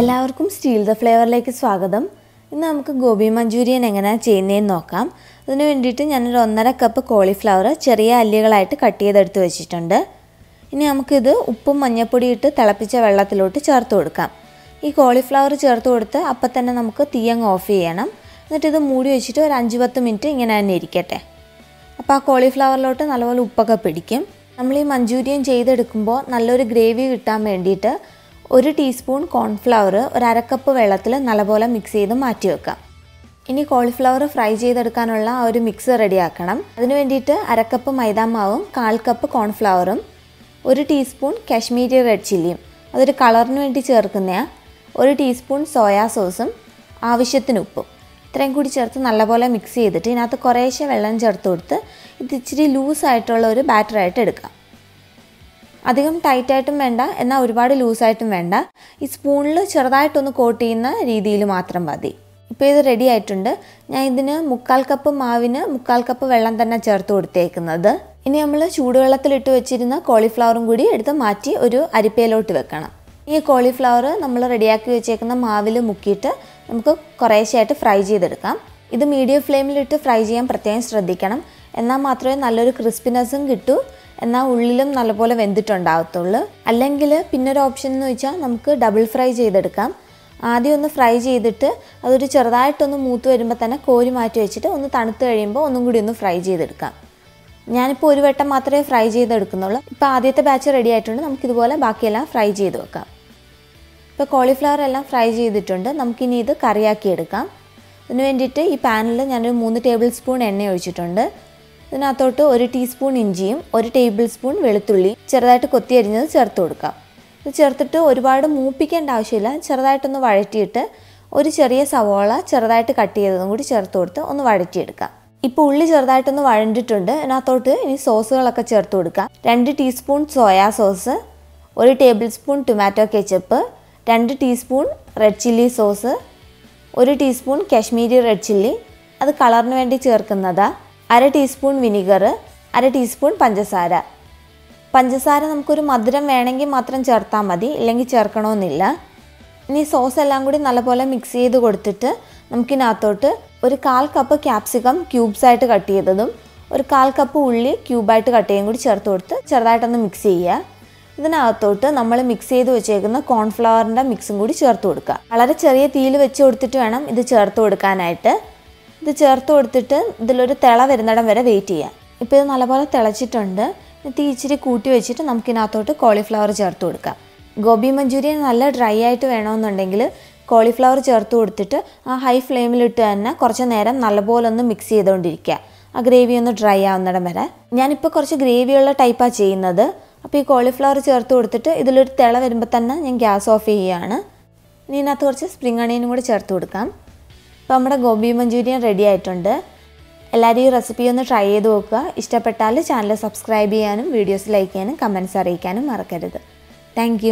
എല്ലാവർക്കും steel the ഫ്ലേവറിലേക്ക് സ്വാഗതം. ഇന്ന് നമുക്ക് ഗോബി മഞ്ചൂരിയൻ എങ്ങനെയാണ് ചെയ്യുന്നതെന്ന് നോക്കാം. അതിനു വേണ്ടിയിട്ട് ഞാനൊരു 1.5 കപ്പ് കോളിഫ്ലവർ ചെറിയ അല്ലികളായിട്ട് കട്ട് ചെയ്തെടുത്ത് വെച്ചിട്ടുണ്ട്. ഇനി നമുക്കിത് ഉപ്പും മഞ്ഞൾപ്പൊടിയും ഇട്ട് തിളപ്പിച്ച വെള്ളത്തിലോട്ട് ചേർത്ത് കൊടുക്കാം. ഈ കോളിഫ്ലവർ ചേർത്ത് കൊടുത്ത് അപ്പം തന്നെ നമുക്ക് തീ അങ്ങ് ഓഫ് ചെയ്യണം. എന്നിട്ട് ഇത് മൂടി വെച്ചിട്ട് ഒരു 5-10 മിനിറ്റ് ഇങ്ങനെ തന്നെ ഇരിക്കട്ടെ. അപ്പോൾ ആ കോളിഫ്ലവറിലോട്ട് നല്ലപോലെ ഉപ്പൊക്കെ പിടിക്കും. നമ്മൾ ഈ മഞ്ചൂരിയൻ ചെയ്തെടുക്കുമ്പോൾ നല്ലൊരു ഗ്രേവി കിട്ടാൻ വേണ്ടിയിട്ട് 1 ടീസ്പൂൺ കോൺഫ്ലവർ ഒരു 1/2 കപ്പ് വെള്ളത്തിൽ നല്ലപോലെ മിക്സ് ചെയ്ത് മാറ്റി വെക്കാം. ഇനി കോളിഫ്ലവർ ഫ്രൈ ചെയ്തെടുക്കാനുള്ള ആ ഒരു മിക്സ് റെഡിയാക്കണം. അതിന് വേണ്ടിയിട്ട് 1/2 കപ്പ് മൈദാ മാവും 1/4 കപ്പ് കോൺഫ്ലവറും 1 ടീസ്പൂൺ കാശ്മീരി റെഡ് ചില്ലിയും അതൊരു കളറിന് വേണ്ടി ചേർക്കുന്നതാണ്, 1 ടീസ്പൂൺ സോയാ സോസും ആവശ്യത്തിന് ഉപ്പും ഇത്രയും കൂടി ചേർത്ത് നല്ലപോലെ മിക്സ് ചെയ്തിട്ട് ഇതിനകത്ത് കുറേശ്ശെ വെള്ളം ചേർത്ത് കൊടുത്ത് ഇത് ഇച്ചിരി ലൂസായിട്ടുള്ള ഒരു ബാറ്ററായിട്ട് എടുക്കാം. അധികം ടൈറ്റായിട്ടും വേണ്ട, എന്നാൽ ഒരുപാട് ലൂസായിട്ടും വേണ്ട. ഈ സ്പൂണിൽ ചെറുതായിട്ടൊന്ന് കോട്ട് ചെയ്യുന്ന രീതിയിൽ മാത്രം മതി. ഇപ്പോൾ ഇത് റെഡി ആയിട്ടുണ്ട്. ഞാൻ ഇതിന് 1/4 കപ്പ് മാവിന് 1/4 കപ്പ് വെള്ളം തന്നെ ചേർത്ത് കൊടുത്തേക്കുന്നത്. ഇനി നമ്മൾ ചൂടുവെള്ളത്തിലിട്ട് വെച്ചിരുന്ന കോളിഫ്ലവറും കൂടി എടുത്ത് മാറ്റി ഒരു അരിപ്പയിലോട്ട് വെക്കണം. ഈ കോളിഫ്ലവർ നമ്മൾ റെഡിയാക്കി വെച്ചേക്കുന്ന മാവിൽ മുക്കിയിട്ട് നമുക്ക് കുറേശ്ശെയായിട്ട് ഫ്രൈ ചെയ്തെടുക്കാം. ഇത് മീഡിയം ഫ്ലെയിമിലിട്ട് ഫ്രൈ ചെയ്യാൻ പ്രത്യേകം ശ്രദ്ധിക്കണം. എന്നാൽ മാത്രമേ നല്ലൊരു ക്രിസ്പിനെസ്സും കിട്ടൂ, എന്നാൽ ഉള്ളിലും നല്ലപോലെ വെന്തിട്ടുണ്ടാകത്തുള്ളൂ. അല്ലെങ്കിൽ പിന്നൊരു ഓപ്ഷൻ എന്ന് വെച്ചാൽ നമുക്ക് ഡബിൾ ഫ്രൈ ചെയ്തെടുക്കാം. ആദ്യം ഒന്ന് ഫ്രൈ ചെയ്തിട്ട് അതൊരു ചെറുതായിട്ടൊന്ന് മൂത്ത് വരുമ്പോൾ തന്നെ കോരി മാറ്റി വെച്ചിട്ട് ഒന്ന് തണുത്ത് കഴിയുമ്പോൾ ഒന്നും കൂടി ഒന്ന് ഫ്രൈ ചെയ്തെടുക്കാം. ഞാനിപ്പോൾ ഒരു വട്ടം മാത്രമേ ഫ്രൈ ചെയ്തെടുക്കുന്നുള്ളൂ. ഇപ്പോൾ ആദ്യത്തെ ബാച്ച് റെഡി ആയിട്ടുണ്ട്. നമുക്കിതുപോലെ ബാക്കിയെല്ലാം ഫ്രൈ ചെയ്ത് വെക്കാം. ഇപ്പോൾ കോളിഫ്ലവർ എല്ലാം ഫ്രൈ ചെയ്തിട്ടുണ്ട്. നമുക്കിനി ഇത് കറിയാക്കി എടുക്കാം. അതിന് വേണ്ടിയിട്ട് ഈ പാനിൽ ഞാനൊരു 3 ടേബിൾ സ്പൂൺ എണ്ണ ഒഴിച്ചിട്ടുണ്ട്. ഇതിനകത്തോട്ട് 1 ടീസ്പൂൺ ഇഞ്ചിയും 1 ടേബിൾ സ്പൂൺ വെളുത്തുള്ളി ചെറുതായിട്ട് കൊത്തി അരിഞ്ഞത് ചേർത്ത് കൊടുക്കാം. ഇത് ചേർത്തിട്ട് ഒരുപാട് മൂപ്പിക്കേണ്ട ആവശ്യമില്ല. ചെറുതായിട്ടൊന്ന് വഴറ്റിയിട്ട് ഒരു ചെറിയ സവോള ചെറുതായിട്ട് കട്ട് ചെയ്തതും കൂടി ചേർത്ത് കൊടുത്ത് ഒന്ന് വഴറ്റിയെടുക്കാം. ഇപ്പോൾ ഉള്ളി ചെറുതായിട്ടൊന്ന് വഴണ്ടിട്ടുണ്ട്. ഇതിനകത്തോട്ട് ഇനി സോസുകളൊക്കെ ചേർത്ത് കൊടുക്കാം. 2 teaspoon soya sauce, 1 table spoon tomato ketchup, 2 teaspoon red chilli sauce, 1 teaspoon Kashmiri red chilli അത് കളറിന് വേണ്ടി ചേർക്കുന്നതാണ്, 1/2 ടീസ്പൂൺ വിനിഗർ, 1/2 ടീസ്പൂൺ പഞ്ചസാര. പഞ്ചസാര നമുക്കൊരു മധുരം വേണമെങ്കിൽ മാത്രം ചേർത്താൽ മതി, ഇല്ലെങ്കിൽ ചേർക്കണമെന്നില്ല. ഇനി സോസ് എല്ലാം കൂടി നല്ലപോലെ മിക്സ് ചെയ്ത് കൊടുത്തിട്ട് നമുക്കിനകത്തോട്ട് ഒരു 1/4 കപ്പ് ക്യാപ്സിക്കം ക്യൂബ്സായിട്ട് കട്ട് ചെയ്തതും 1/4 കപ്പ് ഉള്ളി ക്യൂബായിട്ട് കട്ട് ചെയ്യും കൂടി ചേർത്ത് കൊടുത്ത് ചെറുതായിട്ടൊന്ന് മിക്സ് ചെയ്യുക. ഇതിനകത്തോട്ട് നമ്മൾ മിക്സ് ചെയ്ത് വെച്ചേക്കുന്ന കോൺഫ്ലവറിൻ്റെ മിക്സും കൂടി ചേർത്ത് കൊടുക്കുക. വളരെ ചെറിയ തീയിൽ വെച്ച് കൊടുത്തിട്ട് വേണം ഇത് ചേർത്ത് കൊടുക്കാനായിട്ട്. ഇത് ചേർത്ത് കൊടുത്തിട്ട് ഇതിലൊരു തിള വരുന്നിടം വരെ വെയിറ്റ് ചെയ്യാം. ഇപ്പോൾ ഇത് നല്ലപോലെ തിളച്ചിട്ടുണ്ട്. തീ ഇച്ചിരി കൂട്ടി വെച്ചിട്ട് നമുക്കിനകത്തോട്ട് കോളിഫ്ലവർ ചേർത്ത് കൊടുക്കാം. ഗോബി മഞ്ചൂരിയൻ നല്ല ഡ്രൈ ആയിട്ട് വേണമെന്നുണ്ടെങ്കിൽ കോളിഫ്ലവർ ചേർത്ത് കൊടുത്തിട്ട് ആ ഹൈ ഫ്ലെയിമിലിട്ട് തന്നെ കുറച്ച് നേരം നല്ലപോലെ ഒന്ന് മിക്സ് ചെയ്തുകൊണ്ടിരിക്കുക. ആ ഗ്രേവി ഒന്ന് ഡ്രൈ ആവുന്നിടം വരെ. ഞാനിപ്പോൾ കുറച്ച് ഗ്രേവിയുള്ള ടൈപ്പാണ് ചെയ്യുന്നത്. അപ്പോൾ ഈ കോളിഫ്ലവർ ചേർത്ത് കൊടുത്തിട്ട് ഇതിലൊരു തിള വരുമ്പോൾ തന്നെ ഞാൻ ഗ്യാസ് ഓഫ് ചെയ്യുകയാണ്. ഇനി ഇതിനകത്ത് കുറച്ച് സ്പ്രിംഗ് അണിയനും കൂടി ചേർത്ത് കൊടുക്കാം. അപ്പോൾ നമ്മുടെ ഗോബി മഞ്ചൂരിയൻ റെഡി ആയിട്ടുണ്ട്. എല്ലാവരും ഈ റെസിപ്പി ഒന്ന് ട്രൈ ചെയ്ത് നോക്കുക. ഇഷ്ടപ്പെട്ടാൽ ചാനൽ സബ്സ്ക്രൈബ് ചെയ്യാനും വീഡിയോസ് ലൈക്ക് ചെയ്യാനും കമൻറ്റ്സ് അറിയിക്കാനും മറക്കരുത്. താങ്ക്